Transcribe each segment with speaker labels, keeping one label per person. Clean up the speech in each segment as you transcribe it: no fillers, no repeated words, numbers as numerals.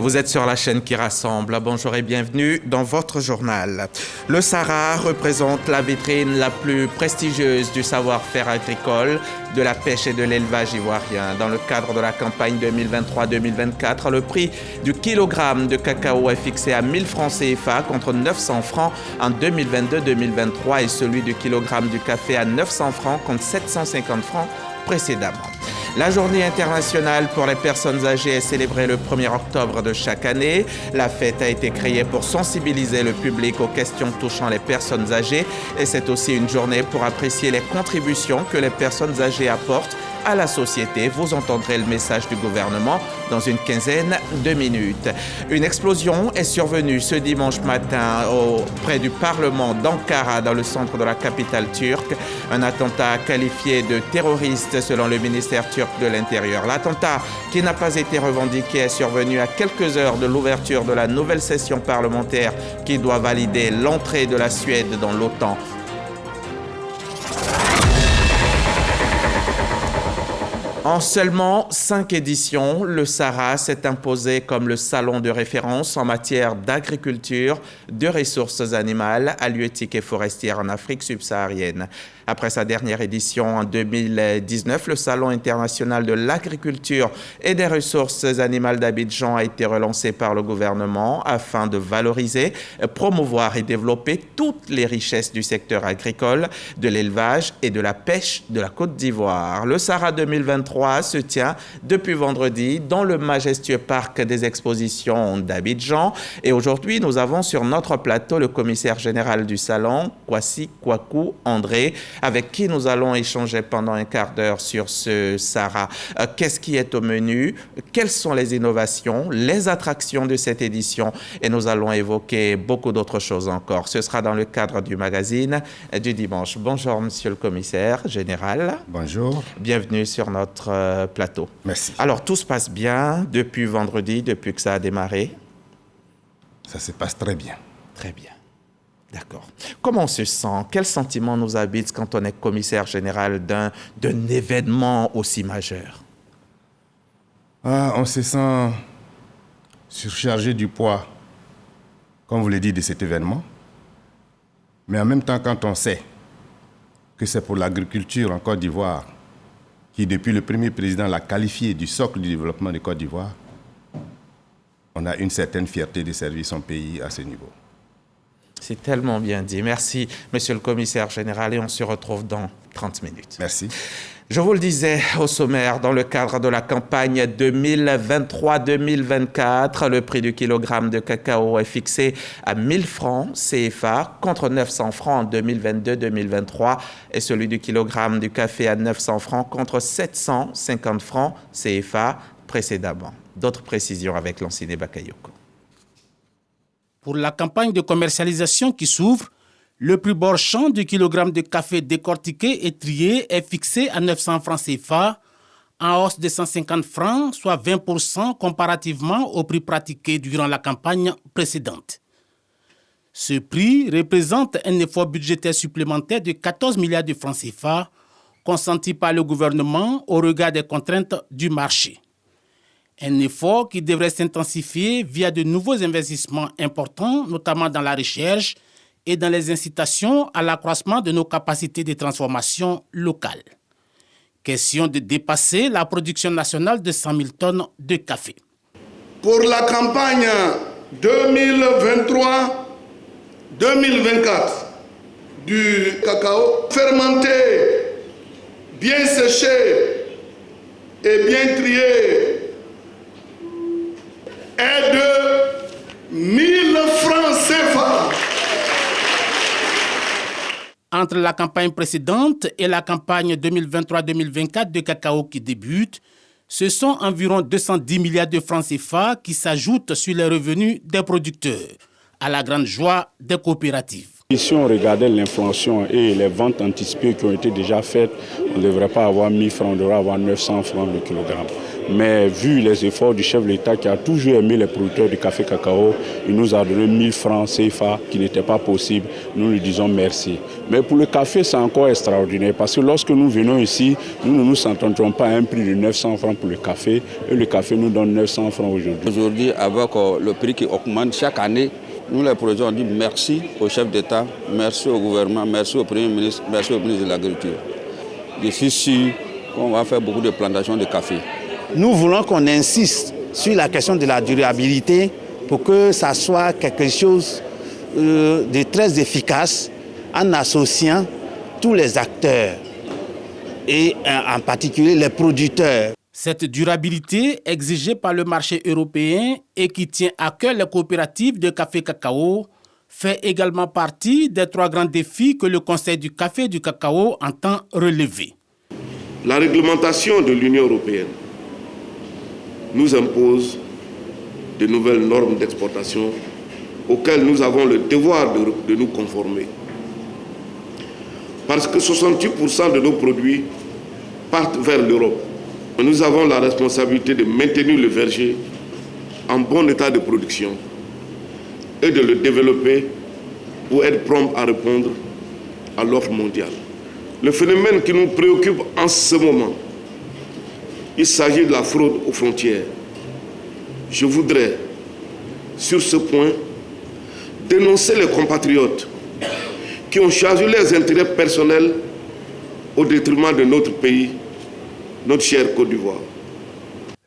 Speaker 1: Vous êtes sur la chaîne qui rassemble. Bonjour et bienvenue dans votre journal. Le Sahara représente la vitrine la plus prestigieuse du savoir-faire agricole, de la pêche et de l'élevage ivoirien. Dans le cadre de la campagne 2023-2024, le prix du kilogramme de cacao est fixé à 1000 francs CFA contre 900 francs en 2022-2023 et celui du kilogramme du café à 900 francs contre 750 francs précédemment. La journée internationale pour les personnes âgées est célébrée le 1er octobre de chaque année. La fête a été créée pour sensibiliser le public aux questions touchant les personnes âgées et c'est aussi une journée pour apprécier les contributions que les personnes âgées apportent à la société. Vous entendrez le message du gouvernement dans une quinzaine de minutes. Une explosion est survenue ce dimanche matin près du Parlement d'Ankara, dans le centre de la capitale turque. Un attentat qualifié de terroriste selon le ministère turc de l'Intérieur. L'attentat, qui n'a pas été revendiqué, est survenu à quelques heures de l'ouverture de la nouvelle session parlementaire qui doit valider l'entrée de la Suède dans l'OTAN. En seulement 5 éditions, le Sahara s'est imposé comme le salon de référence en matière d'agriculture, de ressources animales, halieutiques et forestières en Afrique subsaharienne. Après sa dernière édition en 2019, le Salon international de l'agriculture et des ressources animales d'Abidjan a été relancé par le gouvernement afin de valoriser, promouvoir et développer toutes les richesses du secteur agricole, de l'élevage et de la pêche de la Côte d'Ivoire. Le Sahara 2023 se tient depuis vendredi dans le majestueux parc des expositions d'Abidjan. Et aujourd'hui, nous avons sur notre plateau le commissaire général du Salon, Kwasi Kwaku André, avec qui nous allons échanger pendant un quart d'heure sur ce Sahara. Qu'est-ce qui est au menu? Quelles sont les innovations, les attractions de cette édition? Et nous allons évoquer beaucoup d'autres choses encore. Ce sera dans le cadre du magazine du dimanche. Bonjour, monsieur le commissaire général.
Speaker 2: Bonjour.
Speaker 1: Bienvenue sur notre plateau.
Speaker 2: Merci.
Speaker 1: Alors, tout se passe bien depuis vendredi, depuis que ça a démarré?
Speaker 2: Ça se passe très bien.
Speaker 1: Très bien. D'accord. Comment on se sent? Quel sentiment nous habite quand on est commissaire général d'un événement aussi majeur?
Speaker 2: On se sent surchargé du poids, comme vous l'avez dit, de cet événement. Mais en même temps, quand on sait que c'est pour l'agriculture en Côte d'Ivoire, qui depuis le premier président l'a qualifié du socle du développement de Côte d'Ivoire, on a une certaine fierté de servir son pays à ce niveau.
Speaker 1: C'est tellement bien dit. Merci, monsieur le commissaire général, et on se retrouve dans 30 minutes.
Speaker 2: Merci.
Speaker 1: Je vous le disais au sommaire, dans le cadre de la campagne 2023-2024, le prix du kilogramme de cacao est fixé à 1000 francs CFA contre 900 francs en 2022-2023 et celui du kilogramme du café à 900 francs contre 750 francs CFA précédemment. D'autres précisions avec Lanciné Bakayoko.
Speaker 3: Pour la campagne de commercialisation qui s'ouvre, le prix bord champ du kilogramme de café décortiqué et trié est fixé à 900 francs CFA, en hausse de 150 francs, soit 20% comparativement au prix pratiqué durant la campagne précédente. Ce prix représente un effort budgétaire supplémentaire de 14 milliards de francs CFA, consenti par le gouvernement au regard des contraintes du marché. Un effort qui devrait s'intensifier via de nouveaux investissements importants, notamment dans la recherche et dans les incitations à l'accroissement de nos capacités de transformation locales. Question de dépasser la production nationale de 100 000 tonnes de café.
Speaker 4: Pour la campagne 2023-2024 du cacao, fermenté, bien séché et bien trié, est de 1000 francs CFA.
Speaker 3: Entre la campagne précédente et la campagne 2023-2024 de cacao qui débute, ce sont environ 210 milliards de francs CFA qui s'ajoutent sur les revenus des producteurs, à la grande joie des coopératives.
Speaker 5: Si on regardait l'inflation et les ventes anticipées qui ont été déjà faites, on ne devrait pas avoir 1000 francs, on devrait avoir 900 francs le kilogramme. Mais vu les efforts du chef de l'État qui a toujours aimé les producteurs du café cacao, il nous a donné 1000 francs CFA qui n'était pas possible. Nous lui disons merci. Mais pour le café, c'est encore extraordinaire parce que lorsque nous venons ici, nous ne nous entendons pas à un prix de 900 francs pour le café et le café nous donne 900 francs aujourd'hui.
Speaker 6: Aujourd'hui, avec le prix qui augmente chaque année, nous les producteurs, on dit merci au chef d'État, merci au gouvernement, merci au Premier ministre, merci au ministre de l'Agriculture. Je suis sûr qu'on va faire beaucoup de plantations de café.
Speaker 7: Nous voulons qu'on insiste sur la question de la durabilité pour que ça soit quelque chose de très efficace en associant tous les acteurs et en particulier les producteurs.
Speaker 3: Cette durabilité exigée par le marché européen et qui tient à cœur les coopératives de café-cacao fait également partie des 3 grands défis que le Conseil du café et du cacao entend relever.
Speaker 4: La réglementation de l'Union européenne nous impose de nouvelles normes d'exportation auxquelles nous avons le devoir de nous conformer. Parce que 68% de nos produits partent vers l'Europe. Nous avons la responsabilité de maintenir le verger en bon état de production et de le développer pour être prompt à répondre à l'offre mondiale. Le phénomène qui nous préoccupe en ce moment, il s'agit de la fraude aux frontières. Je voudrais, sur ce point, dénoncer les compatriotes qui ont choisi leurs intérêts personnels au détriment de notre pays, notre chère Côte d'Ivoire.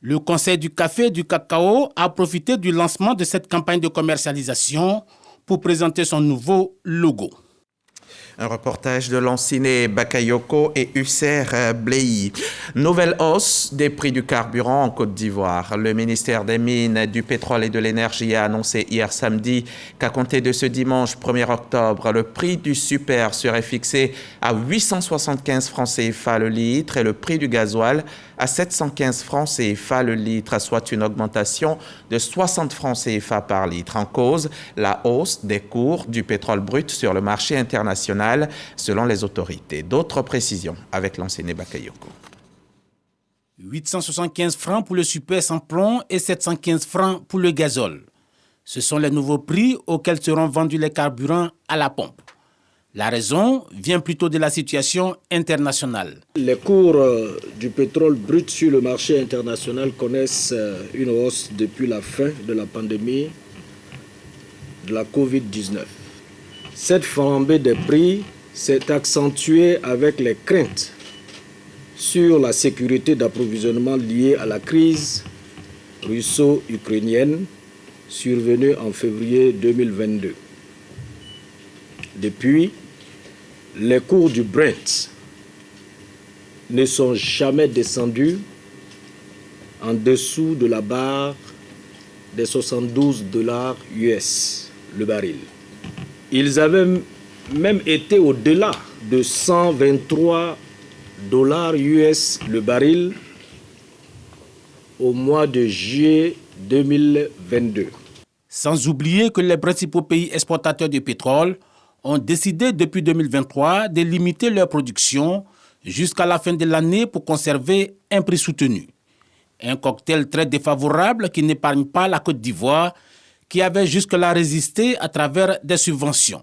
Speaker 3: Le Conseil du café et du cacao a profité du lancement de cette campagne de commercialisation pour présenter son nouveau logo.
Speaker 1: Un reportage de Lanciné Bakayoko et Husser Bléi. Nouvelle hausse des prix du carburant en Côte d'Ivoire. Le ministère des Mines, du Pétrole et de l'Énergie a annoncé hier samedi qu'à compter de ce dimanche 1er octobre, le prix du super serait fixé à 875 francs CFA le litre et le prix du gasoil à 715 francs CFA le litre, soit une augmentation de 60 francs CFA par litre. En cause, la hausse des cours du pétrole brut sur le marché international, selon les autorités. D'autres précisions avec l'enseignant Bakayoko.
Speaker 3: 875 francs pour le super sans plomb et 715 francs pour le gazole. Ce sont les nouveaux prix auxquels seront vendus les carburants à la pompe. La raison vient plutôt de la situation internationale.
Speaker 8: Les cours du pétrole brut sur le marché international connaissent une hausse depuis la fin de la pandémie de la Covid-19. Cette flambée des prix s'est accentuée avec les craintes sur la sécurité d'approvisionnement liée à la crise russo-ukrainienne survenue en février 2022. Depuis, les cours du Brent ne sont jamais descendus en dessous de la barre des 72 $ US le baril. Ils avaient même été au-delà de 123 $ US le baril au mois de juillet 2022.
Speaker 3: Sans oublier que les principaux pays exportateurs de pétrole ont décidé depuis 2023 de limiter leur production jusqu'à la fin de l'année pour conserver un prix soutenu. Un cocktail très défavorable qui n'épargne pas la Côte d'Ivoire, qui avait jusque-là résisté à travers des subventions.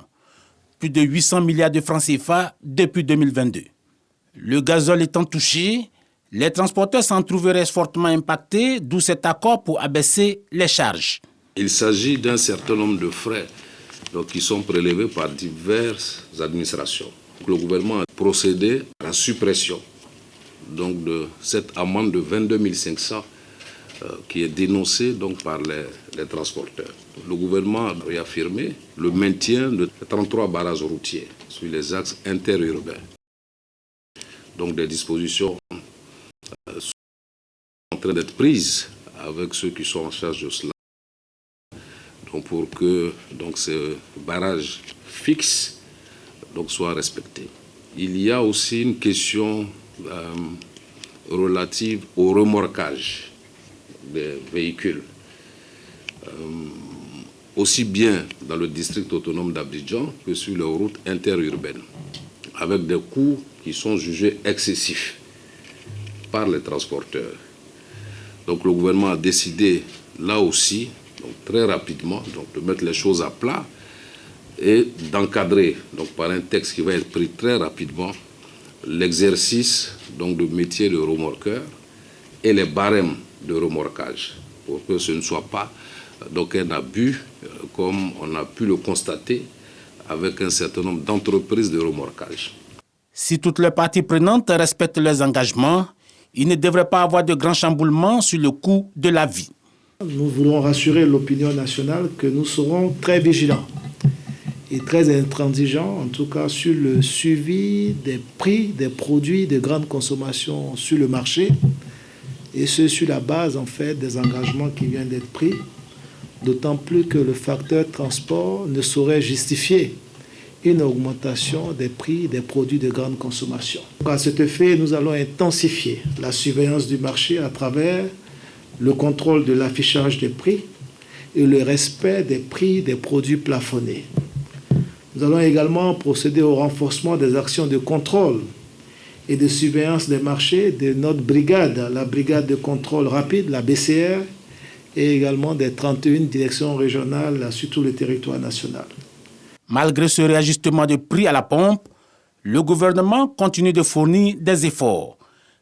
Speaker 3: Plus de 800 milliards de francs CFA depuis 2022. Le gazole étant touché, les transporteurs s'en trouveraient fortement impactés, d'où cet accord pour abaisser les charges.
Speaker 9: Il s'agit d'un certain nombre de frais qui sont prélevés par diverses administrations. Le gouvernement a procédé à la suppression de cette amende de 22 500 qui est dénoncée par les transporteurs. Le gouvernement a réaffirmé le maintien de 33 barrages routiers sur les axes interurbains. Donc des dispositions sont en train d'être prises avec ceux qui sont en charge de cela. Pour que ces barrages fixes soient respectés. Il y a aussi une question relative au remorquage des véhicules, aussi bien dans le district autonome d'Abidjan que sur les routes interurbaines, avec des coûts qui sont jugés excessifs par les transporteurs. Donc le gouvernement a décidé là aussi, donc très rapidement, donc de mettre les choses à plat et d'encadrer, donc par un texte qui va être pris très rapidement, l'exercice donc de métier de remorqueur et les barèmes de remorquage, pour que ce ne soit pas donc un abus comme on a pu le constater avec un certain nombre d'entreprises de remorquage.
Speaker 3: Si toutes les parties prenantes respectent leurs engagements, il ne devrait pas avoir de grands chamboulements sur le coût de la vie.
Speaker 10: Nous voulons rassurer l'opinion nationale que nous serons très vigilants et très intransigeants, en tout cas sur le suivi des prix des produits de grande consommation sur le marché, et ce sur la base en fait des engagements qui viennent d'être pris, d'autant plus que le facteur transport ne saurait justifier une augmentation des prix des produits de grande consommation. À cet effet, nous allons intensifier la surveillance du marché à travers le contrôle de l'affichage des prix et le respect des prix des produits plafonnés. Nous allons également procéder au renforcement des actions de contrôle et de surveillance des marchés de notre brigade, la brigade de contrôle rapide, la BCR, et également des 31 directions régionales sur tout le territoire national.
Speaker 3: Malgré ce réajustement de prix à la pompe, le gouvernement continue de fournir des efforts.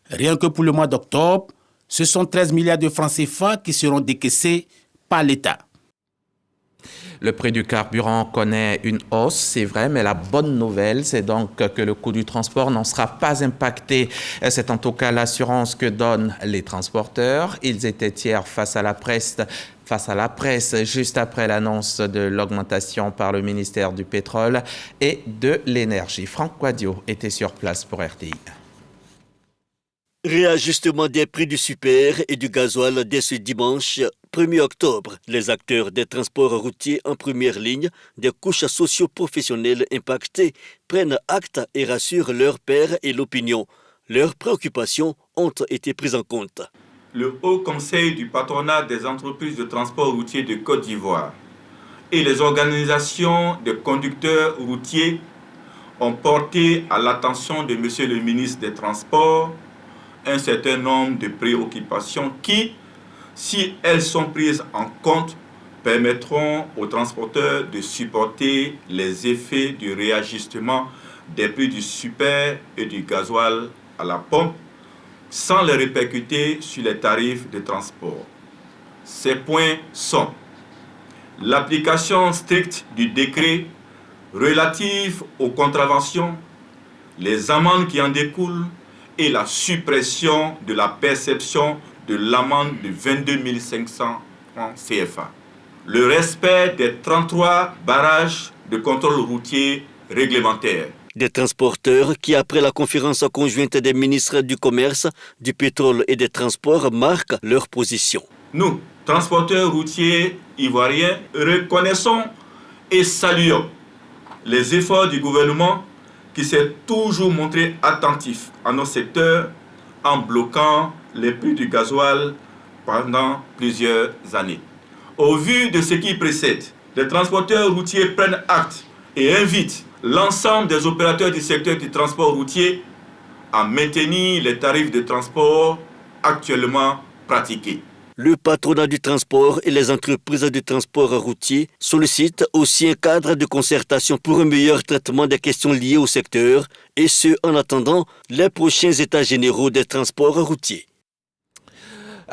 Speaker 3: Rien que pour le mois d'octobre, ce sont 13 milliards de francs CFA qui seront décaissés par l'État.
Speaker 1: Le prix du carburant connaît une hausse, c'est vrai, mais la bonne nouvelle, c'est donc que le coût du transport n'en sera pas impacté. C'est en tout cas l'assurance que donnent les transporteurs. Ils étaient hier face à la presse juste après l'annonce de l'augmentation par le ministère du Pétrole et de l'Énergie. Franck Quadio était sur place pour RTI.
Speaker 11: Réajustement des prix du super et du gasoil dès ce dimanche 1er octobre. Les acteurs des transports routiers en première ligne, des couches socio-professionnelles impactées, prennent acte et rassurent leurs pairs et l'opinion. Leurs préoccupations ont été prises en compte.
Speaker 12: Le Haut Conseil du patronat des entreprises de transport routier de Côte d'Ivoire et les organisations de conducteurs routiers ont porté à l'attention de Monsieur le ministre des Transports un certain nombre de préoccupations qui, si elles sont prises en compte, permettront aux transporteurs de supporter les effets du réajustement des prix du super et du gasoil à la pompe sans les répercuter sur les tarifs de transport. Ces points sont l'application stricte du décret relatif aux contraventions, les amendes qui en découlent et la suppression de la perception de l'amende de 22 500 francs CFA. Le respect des 33 barrages de contrôle routier réglementaires.
Speaker 11: Des transporteurs qui, après la conférence conjointe des ministres du Commerce, du Pétrole et des Transports, marquent leur position.
Speaker 12: Nous, transporteurs routiers ivoiriens, reconnaissons et saluons les efforts du gouvernement qui s'est toujours montré attentif à nos secteurs en bloquant les prix du gasoil pendant plusieurs années. Au vu de ce qui précède, les transporteurs routiers prennent acte et invitent l'ensemble des opérateurs du secteur du transport routier à maintenir les tarifs de transport actuellement pratiqués.
Speaker 11: Le patronat du transport et les entreprises de transport routier sollicitent aussi un cadre de concertation pour un meilleur traitement des questions liées au secteur, et ce en attendant les prochains états généraux des transports routiers.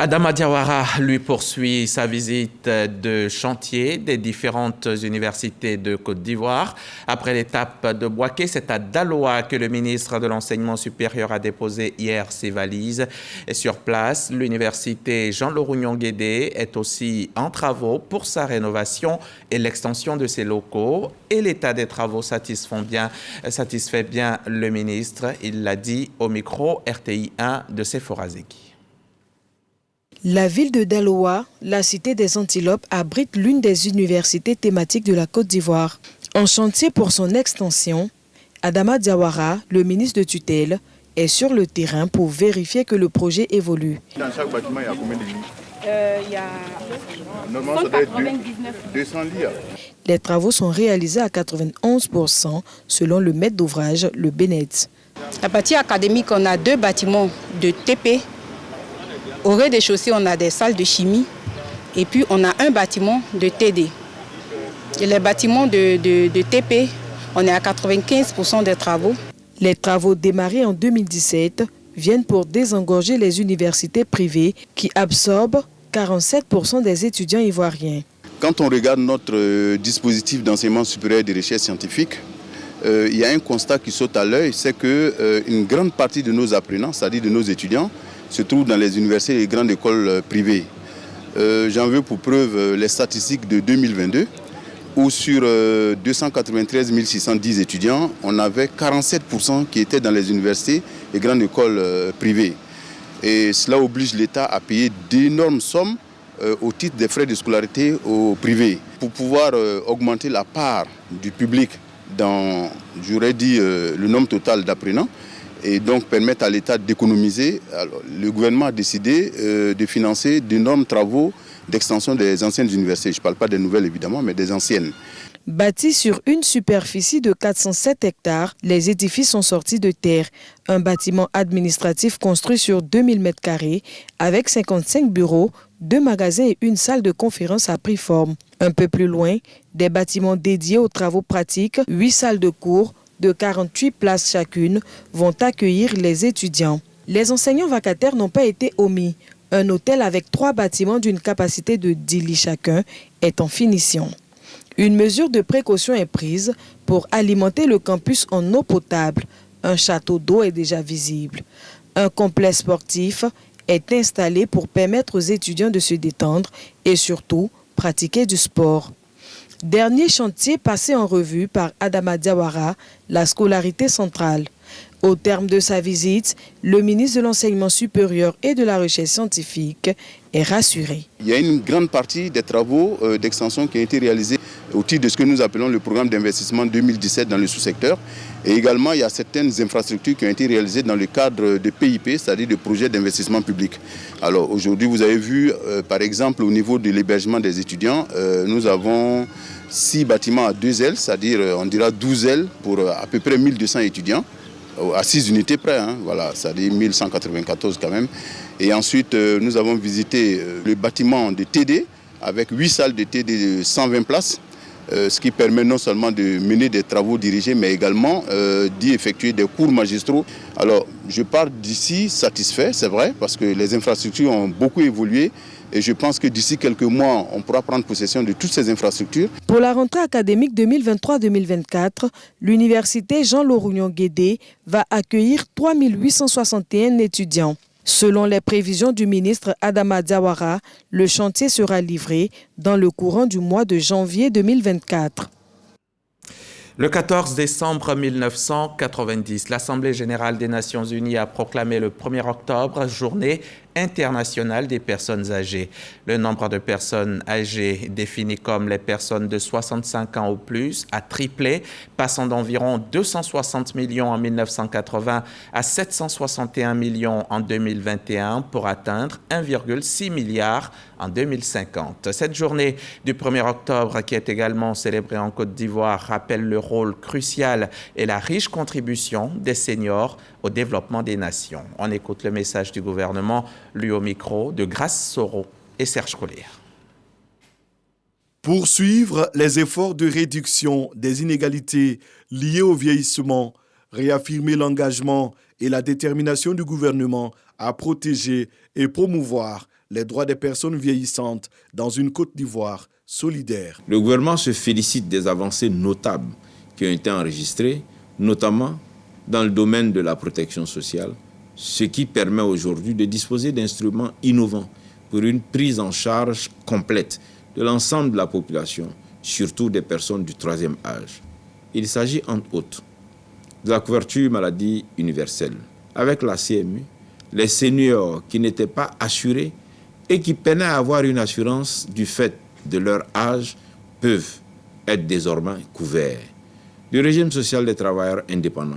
Speaker 1: Adama Diawara, lui, poursuit sa visite de chantier des différentes universités de Côte d'Ivoire. Après l'étape de Bouaké, c'est à Daloa que le ministre de l'Enseignement supérieur a déposé hier ses valises. Et sur place, l'université Jean-Laurent-Guédé est aussi en travaux pour sa rénovation et l'extension de ses locaux. Et l'état des travaux satisfait bien le ministre. Il l'a dit au micro RTI 1 de Sephora Zeki.
Speaker 13: La ville de Daloa, la cité des Antilopes, abrite l'une des universités thématiques de la Côte d'Ivoire. En chantier pour son extension, Adama Diawara, le ministre de tutelle, est sur le terrain pour vérifier que le projet évolue.
Speaker 2: Dans chaque bâtiment, il y a combien de lits?
Speaker 14: Il y a
Speaker 2: normalement, ça doit être 200 lits.
Speaker 13: Les travaux sont réalisés à 91% selon le maître d'ouvrage, le Bennett.
Speaker 14: La partie académique, on a 2 bâtiments de TP Au rez-de-chaussée, on a des salles de chimie et puis on a un bâtiment de TD. Et les bâtiments de TP, on est à 95% des travaux.
Speaker 13: Les travaux démarrés en 2017 viennent pour désengorger les universités privées qui absorbent 47% des étudiants ivoiriens.
Speaker 15: Quand on regarde notre dispositif d'enseignement supérieur et de recherche scientifique, il y a un constat qui saute à l'œil, c'est qu'une grande partie de nos apprenants, c'est-à-dire de nos étudiants, se trouvent dans les universités et les grandes écoles privées. J'en veux pour preuve les statistiques de 2022, où sur 293 610 étudiants, on avait 47% qui étaient dans les universités et grandes écoles privées. Et cela oblige l'État à payer d'énormes sommes au titre des frais de scolarité au privé. Pour pouvoir augmenter la part du public dans, j'aurais dit, le nombre total d'apprenants et donc permettre à l'État d'économiser, le gouvernement a décidé de financer d'énormes travaux d'extension des anciennes universités. Je ne parle pas des nouvelles évidemment, mais des anciennes.
Speaker 13: Bâtis sur une superficie de 407 hectares, les édifices sont sortis de terre. Un bâtiment administratif construit sur 2000 m² avec 55 bureaux, 2 magasins et une salle de conférence a pris forme. Un peu plus loin, des bâtiments dédiés aux travaux pratiques, 8 salles de cours de 48 places chacune vont accueillir les étudiants. Les enseignants vacataires n'ont pas été omis. Un hôtel avec 3 bâtiments d'une capacité de 10 lits chacun est en finition. Une mesure de précaution est prise pour alimenter le campus en eau potable. Un château d'eau est déjà visible. Un complexe sportif est installé pour permettre aux étudiants de se détendre et surtout pratiquer du sport. Dernier chantier passé en revue par Adama Diawara, la scolarité centrale. Au terme de sa visite, le ministre de l'Enseignement supérieur et de la Recherche scientifique est rassuré.
Speaker 15: Il y a une grande partie des travaux d'extension qui ont été réalisés au titre de ce que nous appelons le programme d'investissement 2017 dans le sous-secteur. Et également, il y a certaines infrastructures qui ont été réalisées dans le cadre de PIP, c'est-à-dire de projets d'investissement public. Alors aujourd'hui, vous avez vu, par exemple, au niveau de l'hébergement des étudiants, nous avons 6 bâtiments à 2 ailes, c'est-à-dire on dira 12 ailes pour à peu près 1200 étudiants. À 6 unités près, hein, voilà, c'est-à-dire 1194 quand même. Et ensuite, nous avons visité le bâtiment de TD avec 8 salles de TD de 120 places, ce qui permet non seulement de mener des travaux dirigés, mais également d'y effectuer des cours magistraux. Alors, je pars d'ici satisfait, c'est vrai, parce que les infrastructures ont beaucoup évolué. Et je pense que d'ici quelques mois, on pourra prendre possession de toutes ces infrastructures.
Speaker 13: Pour la rentrée académique 2023-2024, l'université Jean-Laurent-Guédé va accueillir 3 861 étudiants. Selon les prévisions du ministre Adama Diawara, le chantier sera livré dans le courant du mois de janvier 2024.
Speaker 1: Le 14 décembre 1990, l'Assemblée générale des Nations unies a proclamé le 1er octobre journée internationale des personnes âgées. Le nombre de personnes âgées définies comme les personnes de 65 ans ou plus a triplé, passant d'environ 260 millions en 1980 à 761 millions en 2021 pour atteindre 1,6 milliard en 2050. Cette journée du 1er octobre, qui est également célébrée en Côte d'Ivoire, rappelle le rôle crucial et la riche contribution des seniors au développement des nations. On écoute le message du gouvernement, lu au micro de Grace Soro et Serge Collier.
Speaker 16: Poursuivre les efforts de réduction des inégalités liées au vieillissement, réaffirmer l'engagement et la détermination du gouvernement à protéger et promouvoir les droits des personnes vieillissantes dans une Côte d'Ivoire solidaire.
Speaker 17: Le gouvernement se félicite des avancées notables qui ont été enregistrées, notamment dans le domaine de la protection sociale, ce qui permet aujourd'hui de disposer d'instruments innovants pour une prise en charge complète de l'ensemble de la population, surtout des personnes du 3e âge. Il s'agit entre autres de la couverture maladie universelle. Avec la CMU, les seniors qui n'étaient pas assurés et qui peinaient à avoir une assurance du fait de leur âge peuvent être désormais couverts. Du régime social des travailleurs indépendants,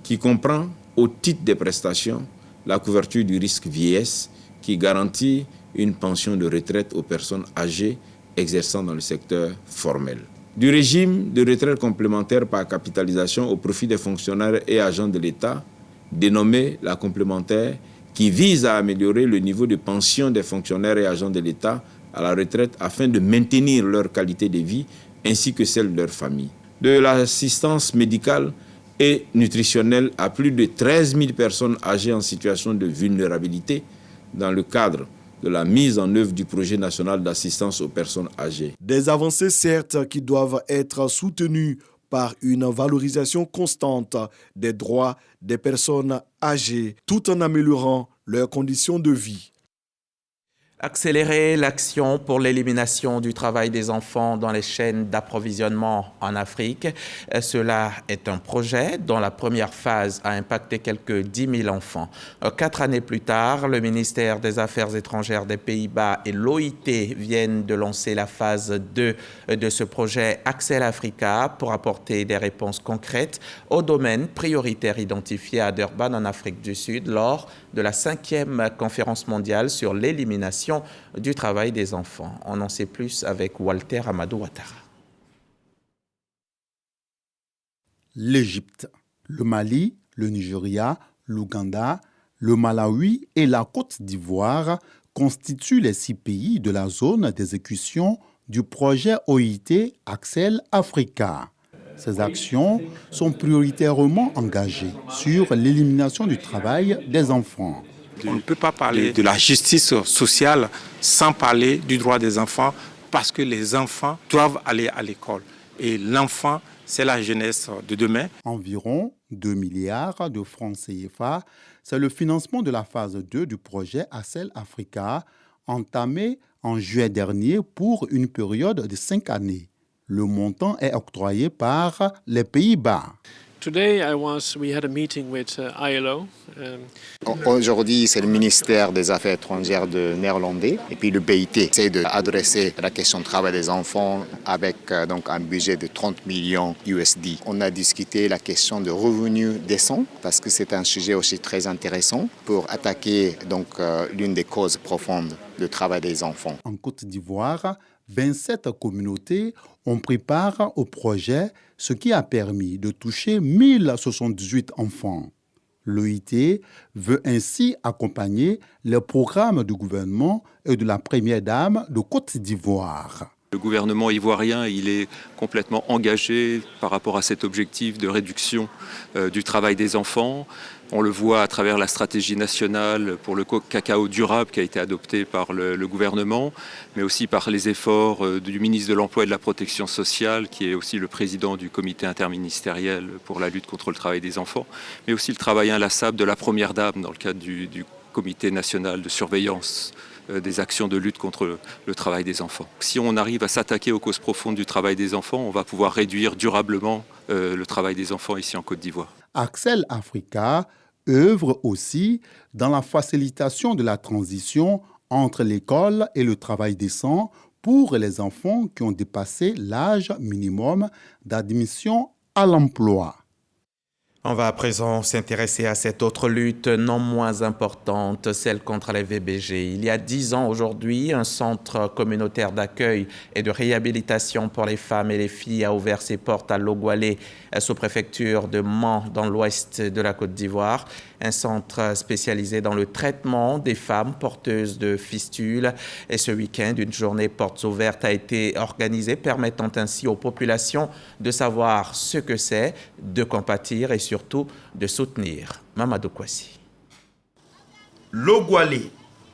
Speaker 17: qui comprend au titre des prestations la couverture du risque vieillesse qui garantit une pension de retraite aux personnes âgées exerçant dans le secteur formel. Du régime de retraite complémentaire par capitalisation au profit des fonctionnaires et agents de l'État, dénommé la complémentaire, qui vise à améliorer le niveau de pension des fonctionnaires et agents de l'État à la retraite afin de maintenir leur qualité de vie ainsi que celle de leur famille. De l'assistance médicale et nutritionnelle à plus de 13 000 personnes âgées en situation de vulnérabilité dans le cadre de la mise en œuvre du projet national d'assistance aux personnes âgées.
Speaker 16: Des avancées certes qui doivent être soutenues par une valorisation constante des droits des personnes âgées, tout en améliorant leurs conditions de vie.
Speaker 1: Accélérer l'action pour l'élimination du travail des enfants dans les chaînes d'approvisionnement en Afrique. Cela est un projet dont la première phase a impacté quelques 10 000 enfants. 4 années plus tard, le ministère des Affaires étrangères des Pays-Bas et l'OIT viennent de lancer la phase 2 de ce projet Accel Africa pour apporter des réponses concrètes aux domaines prioritaires identifiés à Durban en Afrique du Sud lors de la 5e conférence mondiale sur l'élimination du travail des enfants. On en sait plus avec Walter Amadou Ouattara.
Speaker 18: L'Égypte, le Mali, le Nigeria, l'Ouganda, le Malawi et la Côte d'Ivoire constituent les 6 pays de la zone d'exécution du projet OIT Accel Africa. Ces actions sont prioritairement engagées sur l'élimination du travail des enfants.
Speaker 19: On ne peut pas parler de la justice sociale sans parler du droit des enfants parce que les enfants doivent aller à l'école. Et l'enfant, c'est la jeunesse de demain.
Speaker 18: Environ 2 milliards de francs CFA, c'est le financement de la phase 2 du projet Accel Africa, entamé en juillet dernier pour une période de 5 années. Le montant est octroyé par les Pays-Bas.
Speaker 20: Aujourd'hui, c'est le ministère des Affaires étrangères de néerlandais et puis le BIT essaie d'adresser la question du travail des enfants avec donc un budget de 30 millions USD. On a discuté la question de revenus décents parce que c'est un sujet aussi très intéressant pour attaquer donc l'une des causes profondes du travail des enfants.
Speaker 18: En Côte d'Ivoire, 27 communautés ont pris part au projet, ce qui a permis de toucher 1078 enfants. L'OIT veut ainsi accompagner les programmes du gouvernement et de la Première Dame de Côte d'Ivoire.
Speaker 21: Le gouvernement ivoirien, il est complètement engagé par rapport à cet objectif de réduction du travail des enfants. On le voit à travers la stratégie nationale pour le cacao durable qui a été adoptée par le gouvernement, mais aussi par les efforts du ministre de l'Emploi et de la Protection sociale, qui est aussi le président du comité interministériel pour la lutte contre le travail des enfants, mais aussi le travail inlassable de la Première Dame dans le cadre du comité national de surveillance des actions de lutte contre le travail des enfants. Si on arrive à s'attaquer aux causes profondes du travail des enfants, on va pouvoir réduire durablement le travail des enfants ici en Côte d'Ivoire.
Speaker 18: Accel Africa œuvre aussi dans la facilitation de la transition entre l'école et le travail décent pour les enfants qui ont dépassé l'âge minimum d'admission à l'emploi.
Speaker 1: On va à présent s'intéresser à cette autre lutte non moins importante, celle contre les VBG. Il y a 10 ans aujourd'hui, un centre communautaire d'accueil et de réhabilitation pour les femmes et les filles a ouvert ses portes à Logwalé, sous-préfecture de Mans, dans l'ouest de la Côte d'Ivoire. Un centre spécialisé dans le traitement des femmes porteuses de fistules. Et ce week-end, une journée portes ouvertes a été organisée, permettant ainsi aux populations de savoir ce que c'est, de compatir et surtout de soutenir. Mamadou Kwasi.
Speaker 22: Logwalé,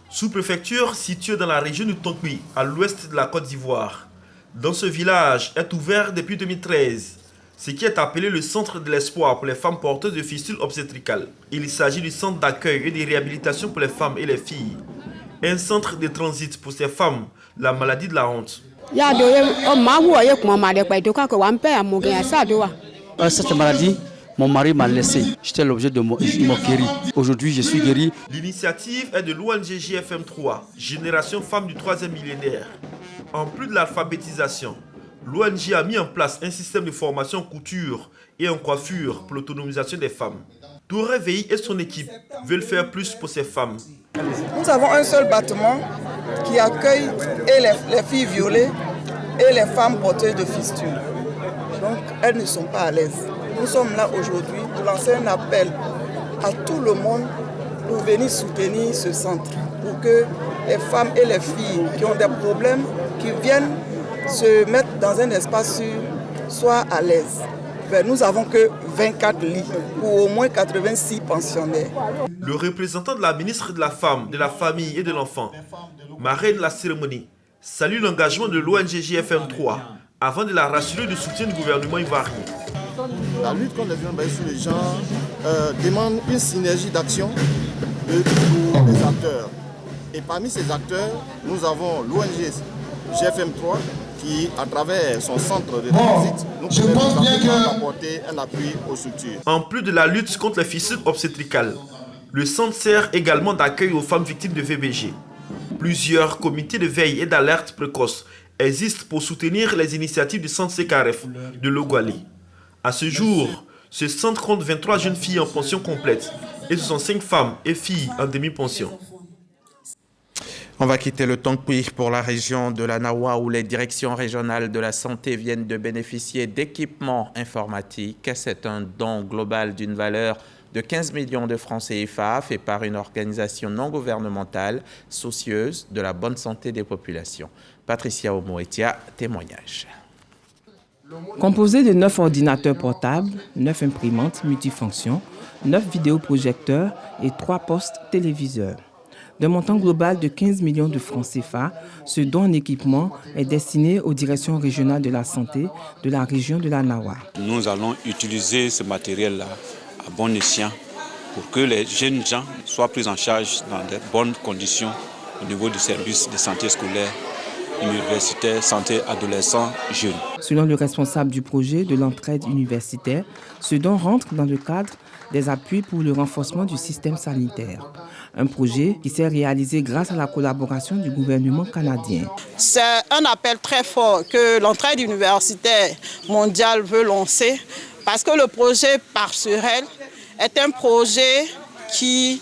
Speaker 22: sous-préfecture située dans la région du Tonkwi, à l'ouest de la Côte d'Ivoire. Dans ce village est ouvert depuis 2013. Ce qui est appelé le centre de l'espoir pour les femmes porteuses de fistules obstétricales. Il s'agit du centre d'accueil et de réhabilitation pour les femmes et les filles. Un centre de transit pour ces femmes, la maladie de la honte.
Speaker 23: Cette maladie, mon mari m'a laissé. J'étais l'objet de moquerie. Aujourd'hui, je suis guéri.
Speaker 22: L'initiative est de l'ONG JFM3, Génération Femmes du 3e millénaire. En plus de l'alphabétisation, l'ONG a mis en place un système de formation en couture et en coiffure pour l'autonomisation des femmes. Touré Veil et son équipe veulent faire plus pour ces femmes.
Speaker 24: Nous avons un seul bâtiment qui accueille et les filles violées et les femmes porteuses de fistules. Donc elles ne sont pas à l'aise. Nous sommes là aujourd'hui pour lancer un appel à tout le monde pour venir soutenir ce centre, pour que les femmes et les filles qui ont des problèmes, qui viennent se mettre dans un espace sûr, soient à l'aise. Nous n'avons que 24 lits pour au moins 86 pensionnaires.
Speaker 22: Le représentant de la ministre de la Femme, de la Famille et de l'Enfant, marraine de la cérémonie, salue l'engagement de l'ONG JFM3 avant de la rassurer du soutien du gouvernement ivoirien.
Speaker 4: La lutte contre les violences sur les genres demande une synergie d'action de tous les acteurs. Et parmi ces acteurs, nous avons l'ONG JFM3 qui, à travers son centre de transit, nous permet d'apporter un appui aux structures.
Speaker 22: En plus de la lutte contre les fissures obstétricales, le centre sert également d'accueil aux femmes victimes de VBG. Plusieurs comités de veille et d'alerte précoce existent pour soutenir les initiatives du centre CKRF de Logwali. À ce jour, ce centre compte 23 jeunes filles en pension complète et 65 femmes et filles en demi-pension.
Speaker 1: On va quitter le Tonkpi pour la région de la Nawa où les directions régionales de la santé viennent de bénéficier d'équipements informatiques. C'est un don global d'une valeur de 15 millions de francs CFA fait par une organisation non gouvernementale soucieuse de la bonne santé des populations. Patricia Omoetia, témoignage.
Speaker 5: Composé de 9 ordinateurs portables, 9 imprimantes multifonctions, 9 vidéoprojecteurs et 3 postes téléviseurs. D'un montant global de 15 millions de francs CFA, ce don en équipement est destiné aux directions régionales de la santé de la région de la Nawa.
Speaker 6: Nous allons utiliser ce matériel-là à bon escient pour que les jeunes gens soient pris en charge dans de bonnes conditions au niveau du service de santé scolaire, universitaire, santé adolescent, jeunes.
Speaker 5: Selon le responsable du projet de l'entraide universitaire, ce don rentre dans le cadre des appuis pour le renforcement du système sanitaire. Un projet qui s'est réalisé grâce à la collaboration du gouvernement canadien.
Speaker 24: C'est un appel très fort que l'entraide universitaire mondiale veut lancer parce que le projet Parsurel est un projet qui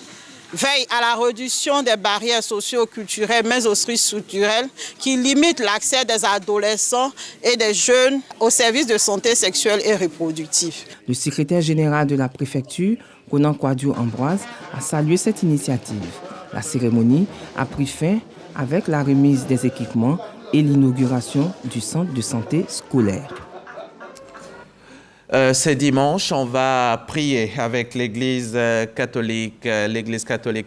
Speaker 24: veille à la réduction des barrières socio-culturelles, mais aussi structurelles, qui limitent l'accès des adolescents et des jeunes aux services de santé sexuelle et reproductive.
Speaker 5: Le secrétaire général de la préfecture, Conan Kouadio Ambroise, a salué cette initiative. La cérémonie a pris fin avec la remise des équipements et l'inauguration du centre de santé scolaire.
Speaker 1: Ce dimanche, on va prier avec l'Église catholique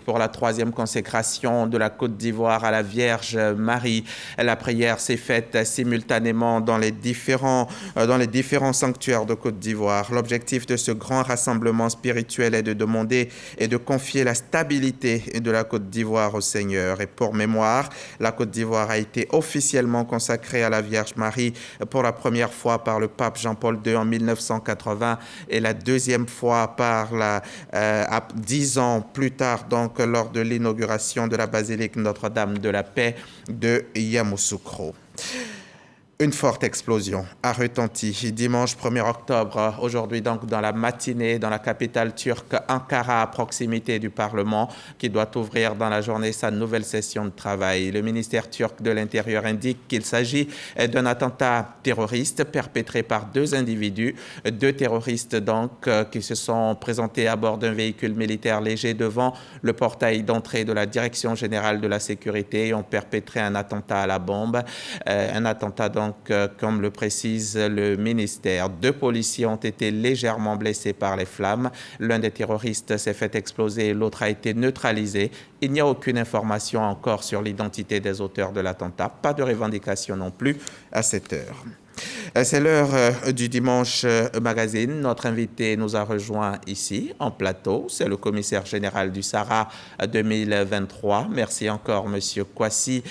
Speaker 1: pour la 3e consécration de la Côte d'Ivoire à la Vierge Marie. La prière s'est faite simultanément dans les différents sanctuaires de Côte d'Ivoire. L'objectif de ce grand rassemblement spirituel est de demander et de confier la stabilité de la Côte d'Ivoire au Seigneur. Et pour mémoire, la Côte d'Ivoire a été officiellement consacrée à la Vierge Marie pour la première fois par le pape Jean-Paul II en 1980 et la deuxième fois 10 ans plus tard, donc lors de l'inauguration de la basilique Notre-Dame de la Paix de Yamoussoukro. Une forte explosion a retenti dimanche 1er octobre, aujourd'hui donc dans la matinée, dans la capitale turque Ankara, à proximité du Parlement, qui doit ouvrir dans la journée sa nouvelle session de travail. Le ministère turc de l'Intérieur indique qu'il s'agit d'un attentat terroriste perpétré par 2 individus, 2 terroristes donc qui se sont présentés à bord d'un véhicule militaire léger devant le portail d'entrée de la Direction générale de la sécurité et ont perpétré un attentat à la bombe, un attentat donc comme le précise le ministère. 2 policiers ont été légèrement blessés par les flammes. L'un des terroristes s'est fait exploser et l'autre a été neutralisé. Il n'y a aucune information encore sur l'identité des auteurs de l'attentat. Pas de revendication non plus à cette heure. C'est l'heure du Dimanche Magazine. Notre invité nous a rejoint ici en plateau. C'est le commissaire général du SARA 2023. Merci encore, Monsieur Kwasi,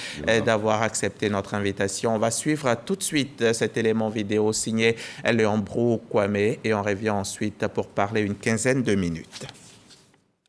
Speaker 1: d'avoir accepté notre invitation. On va suivre tout de suite cet élément vidéo signé Léon-Brou Kwame et on revient ensuite pour parler une quinzaine de minutes.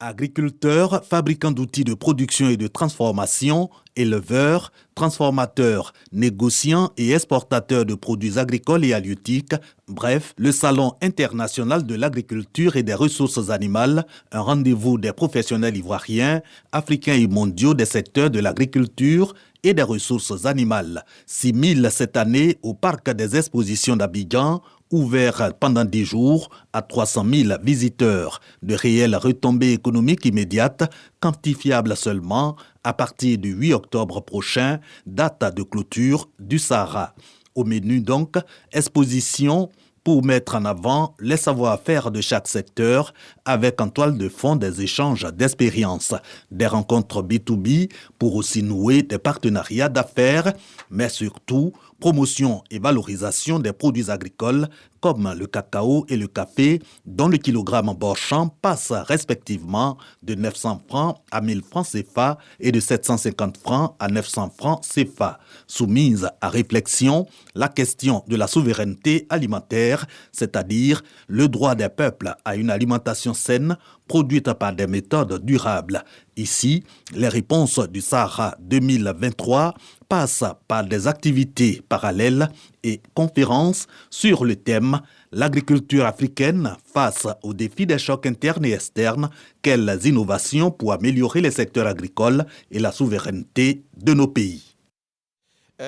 Speaker 3: Agriculteurs, fabricants d'outils de production et de transformation, éleveurs, transformateurs, négociants et exportateurs de produits agricoles et halieutiques, bref, le Salon international de l'agriculture et des ressources animales, un rendez-vous des professionnels ivoiriens, africains et mondiaux des secteurs de l'agriculture et des ressources animales. 6 000 cette année au parc des expositions d'Abidjan,
Speaker 7: ouvert pendant 10 jours à 300 000 visiteurs. De réelles retombées économiques immédiates, quantifiables seulement à partir du 8 octobre prochain, date de clôture du Sahara. Au menu donc, exposition pour mettre en avant les savoir-faire de chaque secteur avec en toile de fond des échanges d'expériences, des rencontres B2B pour aussi nouer des partenariats d'affaires, mais surtout promotion et valorisation des produits agricoles comme le cacao et le café dont le kilogramme borchant passe respectivement de 900 francs à 1000 francs CFA et de 750 francs à 900 francs CFA. Soumise à réflexion, la question de la souveraineté alimentaire, c'est-à-dire le droit des peuples à une alimentation saine produite par des méthodes durables. Ici, les réponses du Sahara 2023 passent par des activités parallèles et conférences sur le thème « L'agriculture africaine face aux défis des chocs internes et externes, quelles innovations pour améliorer les secteurs agricoles et la souveraineté de nos pays ?»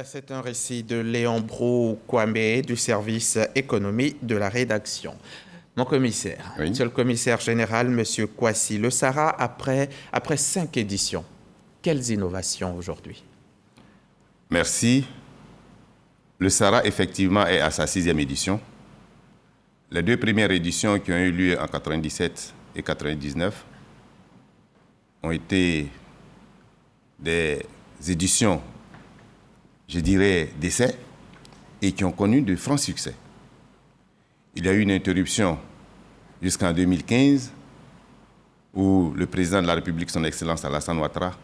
Speaker 1: C'est un récit de Léon Brou-Kwame du service économie de la rédaction. Mon commissaire, oui. Monsieur le commissaire général, Monsieur Kwasi, le Sahara, après 5 éditions, quelles innovations aujourd'hui?
Speaker 2: Merci. Le Sahara, effectivement, est à sa 6e édition. Les 2 premières éditions qui ont eu lieu en 97 et 99 ont été des éditions, je dirais, d'essai et qui ont connu de francs succès. Il y a eu une interruption jusqu'en 2015 où le président de la République, son Excellence Alassane Ouattara,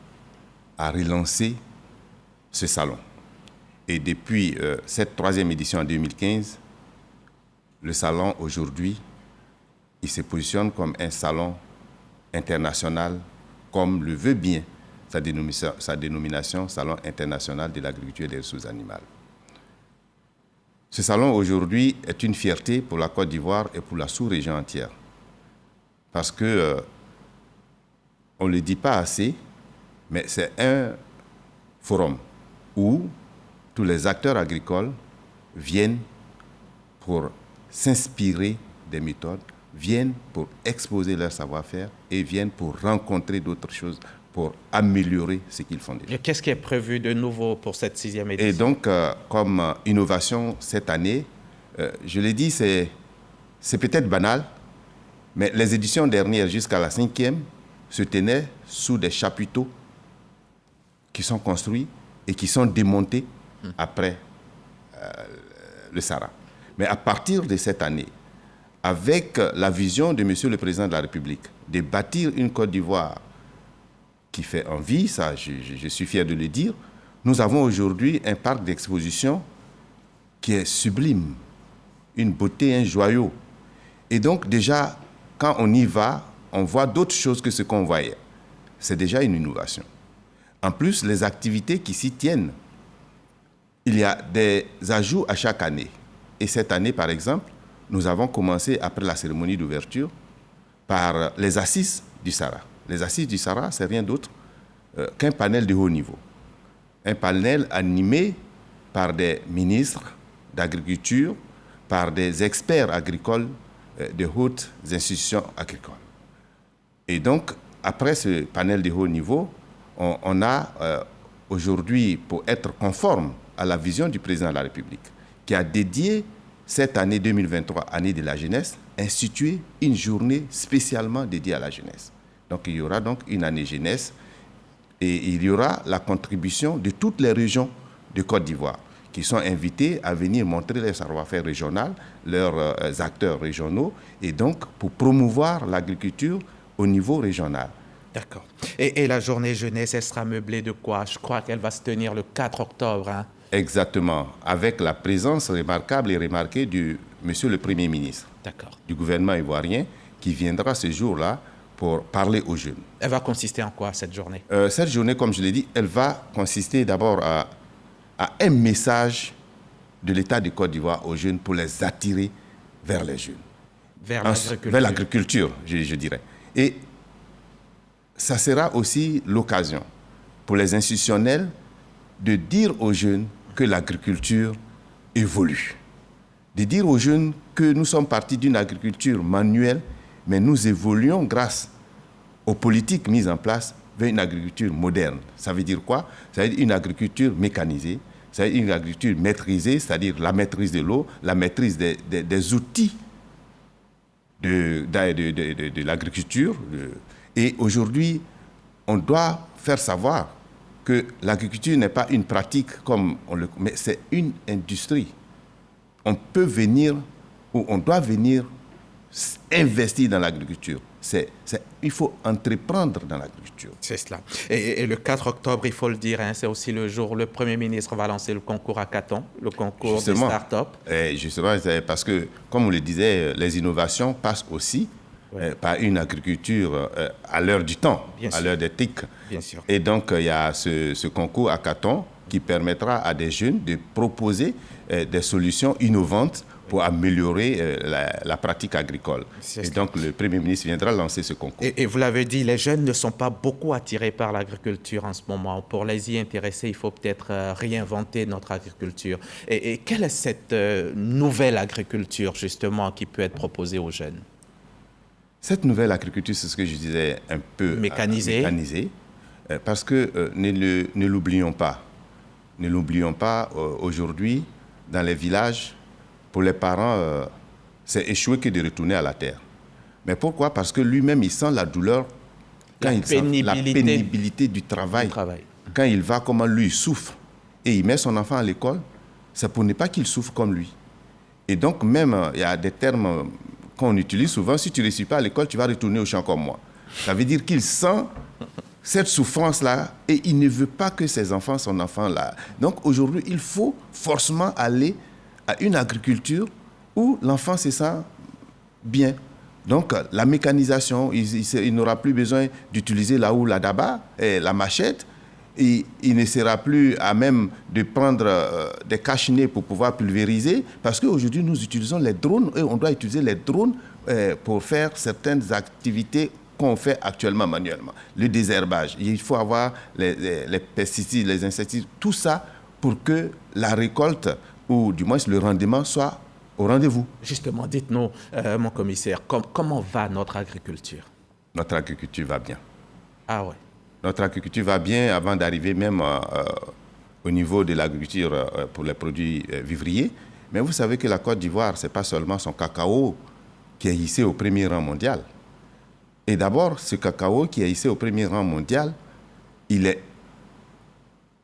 Speaker 2: a relancé ce salon. Et depuis cette 3e édition en 2015, le salon aujourd'hui, il se positionne comme un salon international, comme le veut bien sa dénomination, Salon international de l'agriculture et des ressources animales. Ce salon aujourd'hui est une fierté pour la Côte d'Ivoire et pour la sous-région entière. Parce que, on ne le dit pas assez, mais c'est un forum où tous les acteurs agricoles viennent pour s'inspirer des méthodes, viennent pour exposer leur savoir-faire et viennent pour rencontrer d'autres choses, pour améliorer ce qu'ils font déjà.
Speaker 1: Qu'est-ce qui est prévu de nouveau pour cette 6e édition?
Speaker 2: Et donc, comme innovation cette année, je l'ai dit, c'est peut-être banal, mais les éditions dernières jusqu'à la 5e se tenaient sous des chapiteaux qui sont construits et qui sont démontés après le Sahara. Mais à partir de cette année, avec la vision de Monsieur le Président de la République, de bâtir une Côte d'Ivoire qui fait envie, ça je suis fier de le dire, nous avons aujourd'hui un parc d'exposition qui est sublime, une beauté, un joyau. Et donc déjà, quand on y va, on voit d'autres choses que ce qu'on voyait. C'est déjà une innovation. En plus, les activités qui s'y tiennent, il y a des ajouts à chaque année. Et cette année, par exemple, nous avons commencé, après la cérémonie d'ouverture, par les assises du Sahara. Les assises du Sahara, c'est rien d'autre qu'un panel de haut niveau. Un panel animé par des ministres d'agriculture, par des experts agricoles de hautes institutions agricoles. Et donc, après ce panel de haut niveau, on a aujourd'hui, pour être conforme à la vision du président de la République, qui a dédié cette année 2023, année de la jeunesse, institué une journée spécialement dédiée à la jeunesse. Donc il y aura donc une année jeunesse et il y aura la contribution de toutes les régions de Côte d'Ivoire qui sont invités à venir montrer leur savoir-faire régional, leurs acteurs régionaux, et donc pour promouvoir l'agriculture au niveau régional.
Speaker 1: D'accord. Et la journée jeunesse, elle sera meublée de quoi? Je crois qu'elle va se tenir le 4 octobre. Hein?
Speaker 2: Exactement, avec la présence remarquable et remarquée du Monsieur le Premier ministre du gouvernement ivoirien qui viendra ce jour-là pour parler aux jeunes.
Speaker 1: Elle va consister en quoi, cette journée?
Speaker 2: Cette journée, comme je l'ai dit, elle va consister d'abord à un message de l'État de Côte d'Ivoire aux jeunes pour les attirer vers les jeunes.
Speaker 1: Vers l'agriculture.
Speaker 2: Vers l'agriculture, je dirais. Et ça sera aussi l'occasion pour les institutionnels de dire aux jeunes que l'agriculture évolue. de dire aux jeunes que nous sommes partis d'une agriculture manuelle, mais nous évoluons grâce aux politiques mises en place vers une agriculture moderne. Ça veut dire quoi? Ça veut dire une agriculture mécanisée, ça veut dire une agriculture maîtrisée, c'est-à-dire la maîtrise de l'eau, la maîtrise des outils de l'agriculture. Et aujourd'hui, on doit faire savoir que l'agriculture n'est pas une pratique mais c'est une industrie. On peut venir, ou on doit venir investir dans l'agriculture. Il faut entreprendre dans l'agriculture.
Speaker 1: C'est cela. Et le 4 octobre, il faut le dire, c'est aussi le jour où le Premier ministre va lancer le concours Hackathon, le concours des start-up.
Speaker 2: Justement, parce que, comme on le disait, les innovations passent aussi par une agriculture à l'heure du temps, à l'heure des TIC.
Speaker 1: Bien sûr.
Speaker 2: Et donc, il y a ce concours Hackathon qui permettra à des jeunes de proposer des solutions innovantes pour améliorer la pratique agricole. Et donc, le Premier ministre viendra lancer ce concours.
Speaker 1: Et vous l'avez dit, les jeunes ne sont pas beaucoup attirés par l'agriculture en ce moment. Pour les y intéresser, il faut peut-être réinventer notre agriculture. Et quelle est cette nouvelle agriculture, justement, qui peut être proposée aux jeunes?
Speaker 2: Cette nouvelle agriculture, c'est ce que je disais, un peu mécanisée, parce que ne l'oublions pas. Ne l'oublions pas, aujourd'hui, dans les villages, pour les parents, c'est échouer que de retourner à la terre. Mais pourquoi? Parce que lui-même, il sent la douleur, la pénibilité du travail. Quand il va, comment lui souffre, et il met son enfant à l'école, c'est pour ne pas qu'il souffre comme lui. Et donc, même, il y a des termes qu'on utilise souvent, si tu ne réussis pas à l'école, tu vas retourner au champ comme moi. Ça veut dire qu'il sent cette souffrance-là et il ne veut pas que ses enfants, son enfant-là. Donc aujourd'hui, il faut forcément aller à une agriculture où l'enfant se sent bien. Donc la mécanisation, il n'aura plus besoin d'utiliser la houe, la daba, et la machette. Et il ne sera plus à même de prendre des cache-nez pour pouvoir pulvériser, parce qu'aujourd'hui, nous utilisons les drones et on doit utiliser les drones pour faire certaines activités qu'on fait actuellement manuellement. Le désherbage, il faut avoir les pesticides, les insecticides, tout ça pour que la récolte, ou du moins le rendement, soit au rendez-vous.
Speaker 1: Justement, dites-nous, mon commissaire, comment va notre agriculture?
Speaker 2: Notre agriculture va bien.
Speaker 1: Ah ouais.
Speaker 2: Notre agriculture va bien avant d'arriver même au niveau de l'agriculture pour les produits vivriers. Mais vous savez que la Côte d'Ivoire, ce n'est pas seulement son cacao qui est hissé au premier rang mondial. Et d'abord, ce cacao qui est hissé au premier rang mondial, il est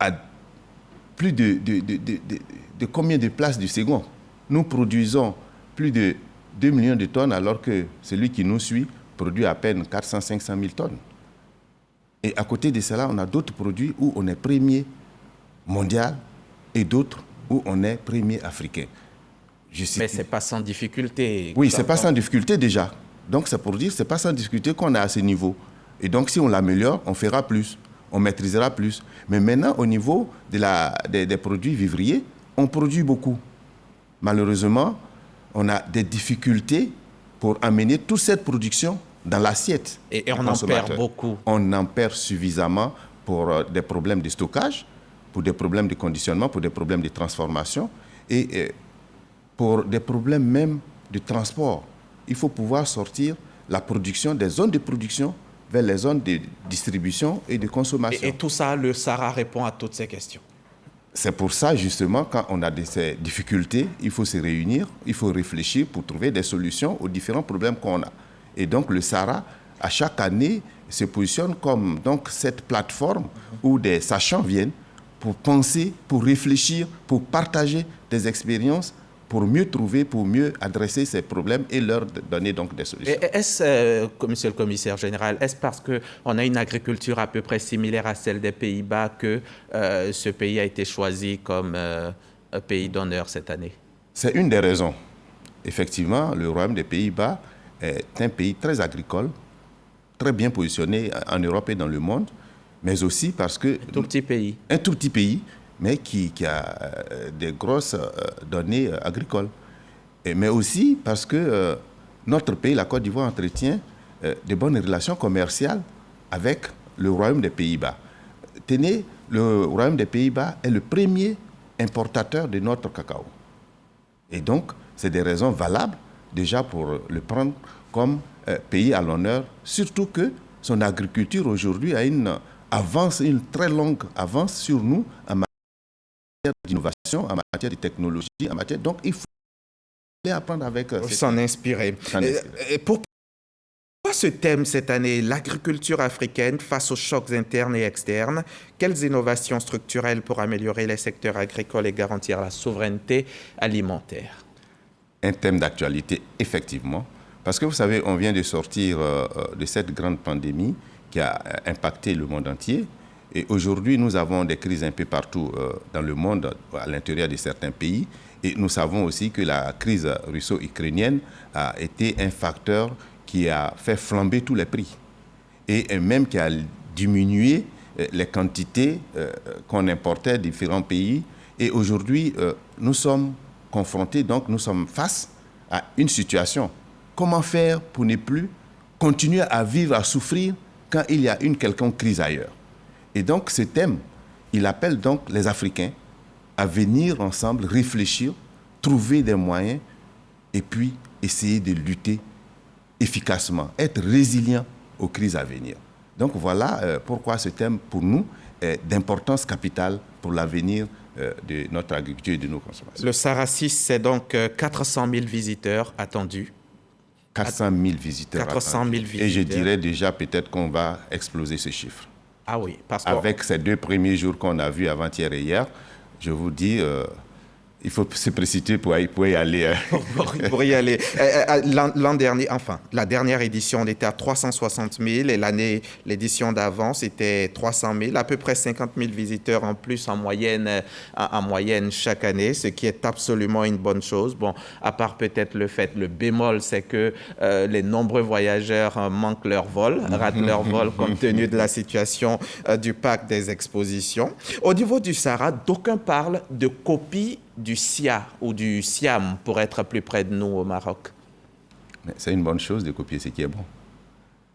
Speaker 2: à plus de combien de places du second? Nous produisons plus de 2 millions de tonnes alors que celui qui nous suit produit à peine 400-500 000 tonnes. Et à côté de cela, on a d'autres produits où on est premier mondial et d'autres où on est premier africain.
Speaker 1: Mais ce n'est pas sans difficulté.
Speaker 2: Oui, ce n'est pas sans difficulté déjà. Donc c'est pour dire que ce n'est pas sans difficulté qu'on est à ce niveau. Et donc si on l'améliore, on fera plus, on maîtrisera plus. Mais maintenant, au niveau des produits vivriers, on produit beaucoup. Malheureusement, on a des difficultés pour amener toute cette production dans l'assiette.
Speaker 1: Et on en perd beaucoup.
Speaker 2: On en perd suffisamment pour des problèmes de stockage, pour des problèmes de conditionnement, pour des problèmes de transformation et pour des problèmes même de transport. Il faut pouvoir sortir la production des zones de production vers les zones de distribution et de consommation.
Speaker 1: Et tout ça, le Sahara répond à toutes ces questions.
Speaker 2: C'est pour ça, justement, quand on a ces difficultés, il faut se réunir, il faut réfléchir pour trouver des solutions aux différents problèmes qu'on a. Et donc, le Sahara, à chaque année, se positionne comme donc, cette plateforme où des sachants viennent pour penser, pour réfléchir, pour partager des expériences, pour mieux trouver, pour mieux adresser ces problèmes et leur donner donc des solutions.
Speaker 1: Est-ce, monsieur le commissaire général, est-ce parce qu'on a une agriculture à peu près similaire à celle des Pays-Bas que ce pays a été choisi comme un pays d'honneur cette année?
Speaker 2: C'est une des raisons. Effectivement, le Royaume des Pays-Bas est un pays très agricole, très bien positionné en Europe et dans le monde, mais aussi parce que...
Speaker 1: Un tout petit pays.
Speaker 2: Un tout petit pays, mais qui a des grosses données agricoles. Mais aussi parce que notre pays, la Côte d'Ivoire, entretient de bonnes relations commerciales avec le Royaume des Pays-Bas. Tenez, le Royaume des Pays-Bas est le premier importateur de notre cacao. Et donc, c'est des raisons valables déjà pour le prendre comme pays à l'honneur, surtout que son agriculture aujourd'hui a une très longue avance sur nous en matière d'innovation, en matière de technologie, donc il faut apprendre avec...
Speaker 1: s'en inspirer. Et pourquoi ce thème cette année, l'agriculture africaine face aux chocs internes et externes? Quelles innovations structurelles pour améliorer les secteurs agricoles et garantir la souveraineté alimentaire?
Speaker 2: Un thème d'actualité, effectivement. Parce que vous savez, on vient de sortir de cette grande pandémie qui a impacté le monde entier. Et aujourd'hui, nous avons des crises un peu partout dans le monde, à l'intérieur de certains pays. Et nous savons aussi que la crise russo-ukrainienne a été un facteur qui a fait flamber tous les prix. Et même qui a diminué les quantités qu'on importait de différents pays. Et aujourd'hui, nous sommes confrontés, donc nous sommes face à une situation. Comment faire pour ne plus continuer à vivre, à souffrir quand il y a une quelconque crise ailleurs? Et donc ce thème, il appelle donc les Africains à venir ensemble, réfléchir, trouver des moyens et puis essayer de lutter efficacement, être résilient aux crises à venir. Donc voilà pourquoi ce thème, pour nous, est d'importance capitale pour l'avenir de notre agriculture et de nos consommations.
Speaker 1: Le Sahara 6, c'est donc 400 000 visiteurs attendus.
Speaker 2: 400 000 visiteurs.
Speaker 1: 400 000 visiteurs.
Speaker 2: Et je dirais déjà peut-être qu'on va exploser ce chiffre.
Speaker 1: Ah oui, parce que...
Speaker 2: Avec ces 2 premiers jours qu'on a vus avant-hier et hier, je vous dis, il faut se précipiter pour y aller.
Speaker 1: Pour y aller. L'an dernier, enfin, la dernière édition, on était à 360 000 et l'édition d'avant, c'était 300 000, à peu près 50 000 visiteurs en plus en moyenne chaque année, ce qui est absolument une bonne chose. Bon, à part peut-être le bémol, c'est que les nombreux voyageurs manquent leur vol, ratent leur vol compte tenu de la situation du parc des expositions. Au niveau du Sahara, d'aucuns parlent de copie du SIA ou du SIAM pour être plus près de nous au Maroc.
Speaker 2: C'est une bonne chose de copier ce qui est bon.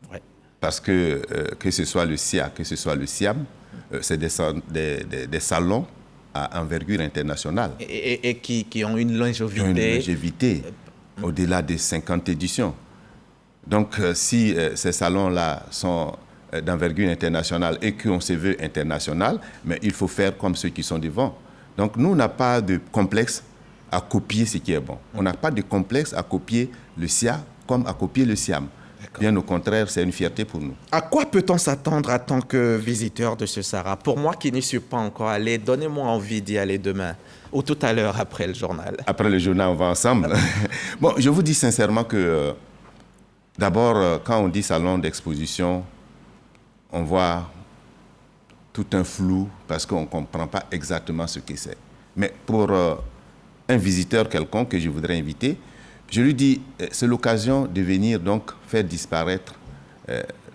Speaker 1: Ouais.
Speaker 2: Parce que ce soit le SIA, que ce soit le SIAM, c'est des salons à envergure internationale.
Speaker 1: Et qui ont une longévité.
Speaker 2: Au-delà des 50 éditions. Donc si ces salons-là sont d'envergure internationale et qu'on se veut international, mais il faut faire comme ceux qui sont devant. Donc, nous, on n'a pas de complexe à copier ce qui est bon. On n'a pas de complexe à copier le SIA comme à copier le SIAM. Bien au contraire, c'est une fierté pour nous.
Speaker 1: À quoi peut-on s'attendre en tant que visiteur de ce Sahara? Pour moi qui n'y suis pas encore allé, donnez-moi envie d'y aller demain ou tout à l'heure après le journal.
Speaker 2: Après le journal, on va ensemble. Bon, je vous dis sincèrement que d'abord, quand on dit salon d'exposition, on voit tout un flou parce qu'on ne comprend pas exactement ce que c'est. Mais pour un visiteur quelconque que je voudrais inviter, je lui dis, c'est l'occasion de venir donc faire disparaître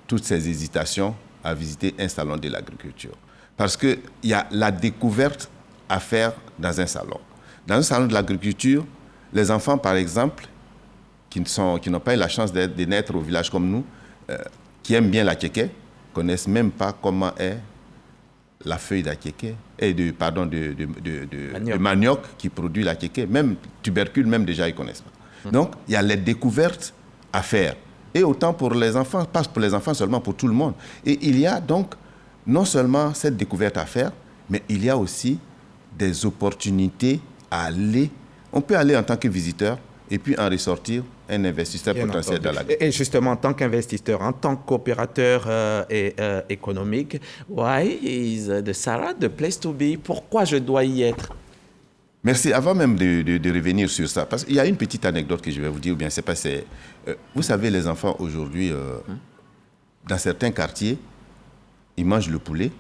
Speaker 2: toutes ces hésitations à visiter un salon de l'agriculture. Parce qu'il y a la découverte à faire dans un salon. Dans un salon de l'agriculture, les enfants, par exemple, qui n'ont pas eu la chance de naître au village comme nous, qui aiment bien la kéké, connaissent même pas comment est la feuille d'akéké, et de manioc qui produit la kéké, même tubercule, même déjà ils connaissent pas. Donc il y a les découvertes à faire, et autant pour les enfants, pas pour les enfants seulement, pour tout le monde. Et il y a donc non seulement cette découverte à faire, mais il y a aussi des opportunités à aller. On peut aller en tant que visiteur et puis en ressortir un investisseur potentiel dans l'agriculture.
Speaker 1: Et justement, en tant qu'investisseur, en tant qu'opérateur économique, why is the Sahara the place to be? Pourquoi je dois y être?
Speaker 2: Merci. Avant même de revenir sur ça, parce qu'il y a une petite anecdote que je vais vous dire, ou bien c'est pas... vous savez, les enfants aujourd'hui, dans certains quartiers, ils mangent le poulet,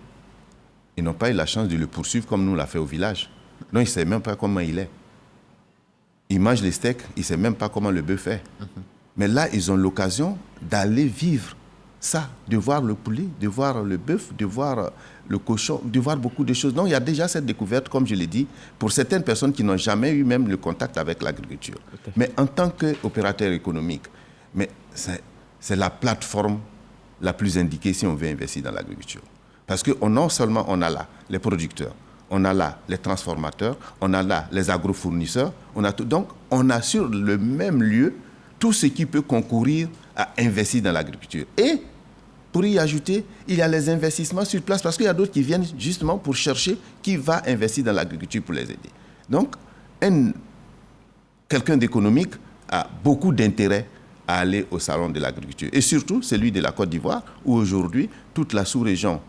Speaker 2: ils n'ont pas eu la chance de le poursuivre comme nous l'a fait au village. Donc, ils ne savent même pas comment il est. Ils mangent les steaks, ils ne savent même pas comment le bœuf est. Mais là, ils ont l'occasion d'aller vivre ça, de voir le poulet, de voir le bœuf, de voir le cochon, de voir beaucoup de choses. Donc, il y a déjà cette découverte, comme je l'ai dit, pour certaines personnes qui n'ont jamais eu même le contact avec l'agriculture. Mais en tant qu'opérateur économique, c'est la plateforme la plus indiquée si on veut investir dans l'agriculture. Parce que non seulement on a là les producteurs, on a là les transformateurs, on a là les agrofournisseurs, on a tout. Donc, on a sur le même lieu tout ce qui peut concourir à investir dans l'agriculture. Et pour y ajouter, il y a les investissements sur place parce qu'il y a d'autres qui viennent justement pour chercher qui va investir dans l'agriculture pour les aider. Donc, quelqu'un d'économique a beaucoup d'intérêt à aller au salon de l'agriculture. Et surtout, celui de la Côte d'Ivoire, où aujourd'hui, toute la sous-région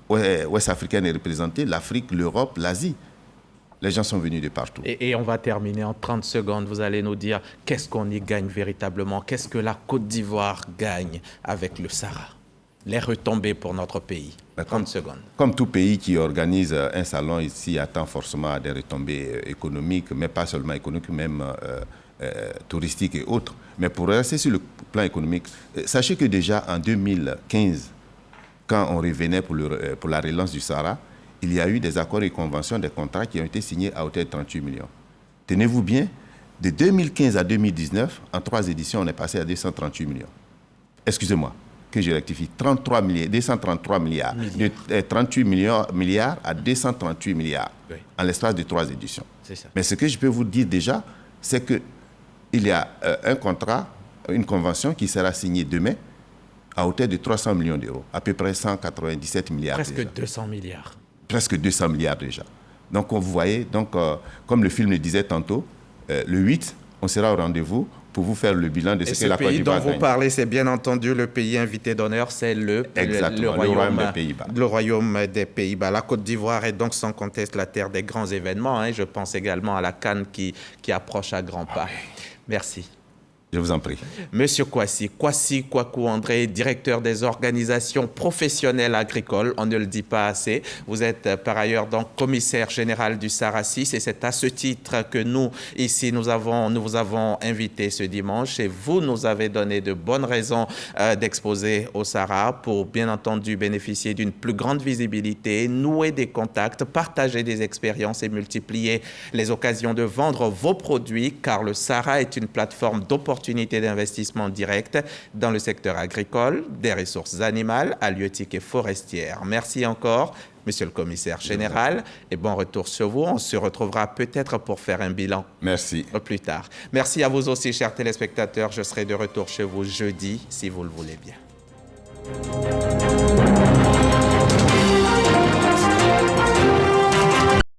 Speaker 2: ouest-africaine est représentée, l'Afrique, l'Europe, l'Asie. Les gens sont venus de partout.
Speaker 1: Et on va terminer en 30 secondes. Vous allez nous dire qu'est-ce qu'on y gagne véritablement, qu'est-ce que la Côte d'Ivoire gagne avec le Sahara, les retombées pour notre pays. 30 secondes.
Speaker 2: Comme tout pays qui organise un salon ici attend forcément des retombées économiques, mais pas seulement économiques, même touristiques et autres. Mais pour rester sur le plan économique, sachez que déjà en 2015, quand on revenait pour la relance du Sahara, il y a eu des accords et conventions, des contrats qui ont été signés à hauteur de 38 millions. Tenez-vous bien, de 2015 à 2019, en 3 éditions, on est passé à 238 millions. Excusez-moi, que je rectifie, 233 milliards. De 38 milliards à 238 milliards en l'espace de 3 éditions. Mais ce que je peux vous dire déjà, c'est qu'il y a un contrat, une convention qui sera signée demain à hauteur de 300 millions d'euros, à peu près 197 milliards.
Speaker 1: Presque
Speaker 2: déjà.
Speaker 1: 200 milliards.
Speaker 2: Presque 200 milliards déjà. Donc, vous voyez, comme le film le disait tantôt, le 8, on sera au rendez-vous pour vous faire le bilan de ce que la Côte d'Ivoire gagne.
Speaker 1: Ce pays dont vous parlez, c'est bien entendu le pays invité d'honneur, c'est le Royaume des Pays-Bas. Le Royaume des Pays-Bas. La Côte d'Ivoire est donc sans conteste la terre des grands événements. Hein. Je pense également à la CAN qui approche à grands pas. Merci.
Speaker 2: Je vous en prie.
Speaker 1: Monsieur Kwasi Kwaku André, directeur des organisations professionnelles agricoles, on ne le dit pas assez. Vous êtes par ailleurs donc commissaire général du Sahara 6 et c'est à ce titre que nous, ici, nous vous avons invité ce dimanche et vous nous avez donné de bonnes raisons d'exposer au Sahara pour bien entendu bénéficier d'une plus grande visibilité, nouer des contacts, partager des expériences et multiplier les occasions de vendre vos produits car le Sahara est une plateforme d'opportunités d'investissement direct dans le secteur agricole, des ressources animales, halieutiques et forestières. Merci encore, monsieur le commissaire général, et bon retour sur vous. On se retrouvera peut-être pour faire un bilan.
Speaker 2: Merci.
Speaker 1: Plus tard. Merci à vous aussi, chers téléspectateurs. Je serai de retour chez vous jeudi, si vous le voulez bien.